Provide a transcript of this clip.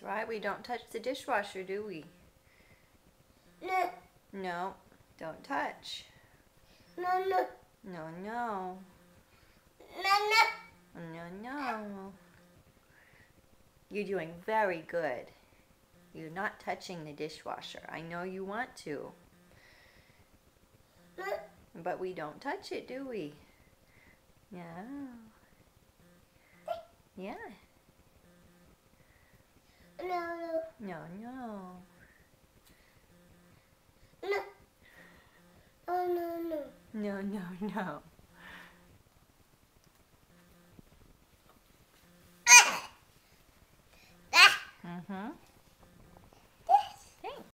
That's right. We don't touch the dishwasher, do we? No. No, don't touch. No, no. No, no. No, no. No, no. You're doing very good. You're not touching the dishwasher. I know you want to. No. But we don't touch it, do we? No. Yeah. No, no. No, no. No. No, no, no. No, no, no.